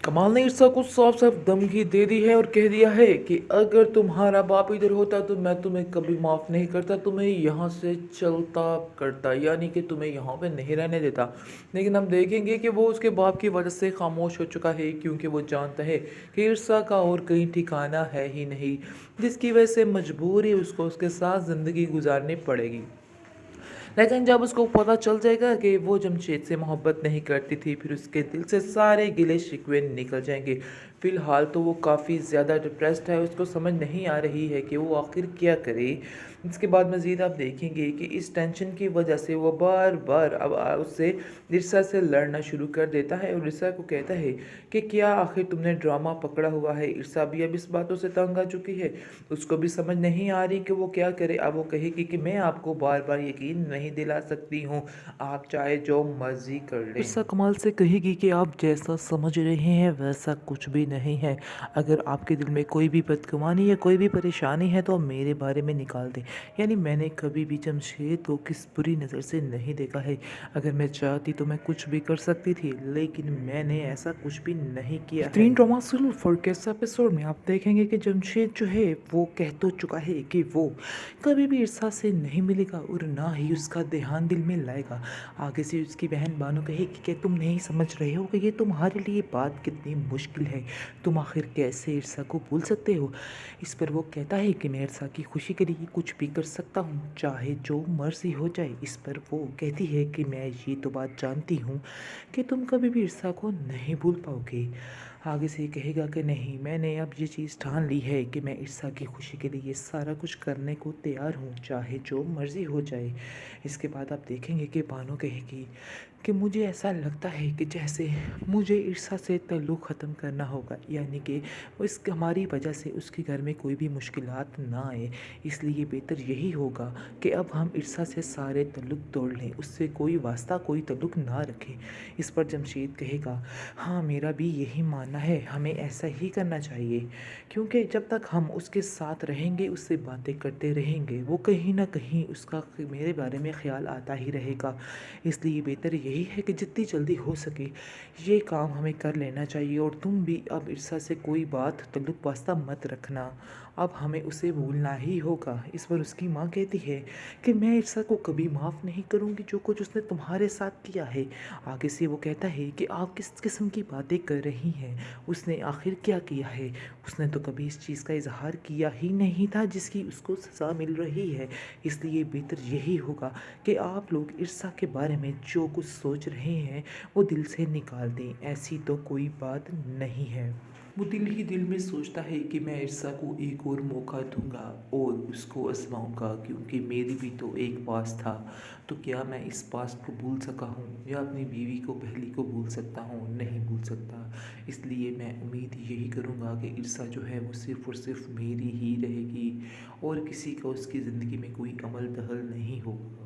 कमाल ने ईर्षा को साफ साफ धमकी दे दी है और कह दिया है कि अगर तुम्हारा बाप इधर होता तो मैं तुम्हें कभी माफ़ नहीं करता, तुम्हें यहाँ से चलता करता, यानी कि तुम्हें यहाँ पे नहीं रहने देता। लेकिन हम देखेंगे कि वो उसके बाप की वजह से खामोश हो चुका है, क्योंकि वो जानता है कि ईर्षा का और कहीं ठिकाना है ही नहीं, जिसकी वजह से मजबूरी उसको उसके साथ ज़िंदगी गुजारनी पड़ेगी। लेकिन जब उसको पता चल जाएगा कि वो जमशेद से मोहब्बत नहीं करती थी, फिर उसके दिल से सारे गिले शिकवे निकल जाएंगे। फ़िलहाल तो वो काफ़ी ज़्यादा डिप्रेस्ड है, उसको समझ नहीं आ रही है कि वो आखिर क्या करे। इसके बाद मज़ीद आप देखेंगे कि इस टेंशन की वजह से वो बार बार अब उससे ईर्षा से लड़ना शुरू कर देता है और ईर्षा को कहता है कि क्या आखिर तुमने ड्रामा पकड़ा हुआ है। ईर्षा भी अब इस बातों से तंग आ चुकी है, उसको भी समझ नहीं आ रही कि वो क्या करे। अब वो कहेगी कि मैं आपको बार बार यकीन नहीं दिला सकती हूँ, आप चाहे जो मर्जी कर लें। ईर्षा कमाल से कहेगी कि आप जैसा समझ रहे हैं वैसा कुछ भी नहीं है, अगर आपके दिल में कोई भी बदगुमानी या कोई भी परेशानी है तो मेरे बारे में निकाल दें। यानी मैंने कभी भी जमशेद को किस बुरी नज़र से नहीं देखा है, अगर मैं चाहती तो मैं कुछ भी कर सकती थी, लेकिन मैंने ऐसा कुछ भी नहीं किया है। तीन ड्रामा फॉर कैसा एपिसोड में आप देखेंगे कि जमशेद जो है वो कह तो चुका है कि वो कभी भी ईर्षा से नहीं मिलेगा और ना ही उसका ध्यान दिल में लाएगा। आगे से उसकी बहन बानो कहेगी कि तुम नहीं समझ रहे हो कि ये तुम्हारे लिए बात कितनी मुश्किल है, तुम आखिर कैसे ईर्षा को भूल सकते हो। इस पर वो कहता है कि मैं ईर्षा की खुशी के लिए कुछ भी कर सकता हूँ, चाहे जो मर्जी हो जाए। इस पर वो कहती है कि मैं ये तो बात जानती हूँ कि तुम कभी भी ईर्षा को नहीं भूल पाओगे। आगे से कहेगा कि नहीं, मैंने अब ये चीज़ ठान ली है कि मैं ईर्षा की खुशी के लिए सारा कुछ करने को तैयार हूँ, चाहे जो मर्ज़ी हो जाए। इसके बाद आप देखेंगे कि बानो कहेगी कि मुझे ऐसा लगता है कि जैसे मुझे ईर्षा से ताल्लुक़ ख़त्म करना होगा, यानी कि इस हमारी वजह से उसके घर में कोई भी मुश्किलात ना आए, इसलिए बेहतर यही होगा कि अब हम ईर्षा से सारे ताल्लुक़ तोड़ लें, उससे कोई वास्ता कोई ताल्लुक़ ना रखें। इस पर जमशेद कहेगा हाँ, मेरा भी यही मानना है, हमें ऐसा ही करना चाहिए, क्योंकि जब तक हम उसके साथ रहेंगे, उससे बातें करते रहेंगे, वो कहीं ना कहीं उसका मेरे बारे में ख्याल आता ही रहेगा। इसलिए बेहतर यही है कि जितनी जल्दी हो सके ये काम हमें कर लेना चाहिए, और तुम भी अब ईर्षा से कोई बात ताल्लुक़ वास्ता मत रखना, अब हमें उसे भूलना ही होगा। इस पर उसकी माँ कहती है कि मैं ईर्षा को कभी माफ़ नहीं करूँगी जो कुछ उसने तुम्हारे साथ किया है। आगे से वो कहता है कि आप किस किस्म की बातें कर रही हैं, उसने आखिर क्या किया है, उसने तो कभी इस चीज़ का इजहार किया ही नहीं था जिसकी उसको सज़ा मिल रही है। इसलिए बेहतर यही होगा कि आप लोग ईर्षा के बारे में जो कुछ सोच रहे हैं वो दिल से निकाल दें, ऐसी तो कोई बात नहीं है। वो दिल ही दिल में सोचता है कि मैं ईर्षा को एक और मौका दूंगा और उसको आजमाऊंगा, क्योंकि मेरी भी तो एक पास था, तो क्या मैं इस पास को भूल सका हूँ या अपनी बीवी को पहली को भूल सकता हूँ? नहीं भूल सकता। इसलिए मैं उम्मीद यही करूँगा कि ईर्षा जो है वो सिर्फ़ और सिर्फ मेरी ही रहेगी और किसी का उसकी ज़िंदगी में कोई अमल दखल नहीं होगा।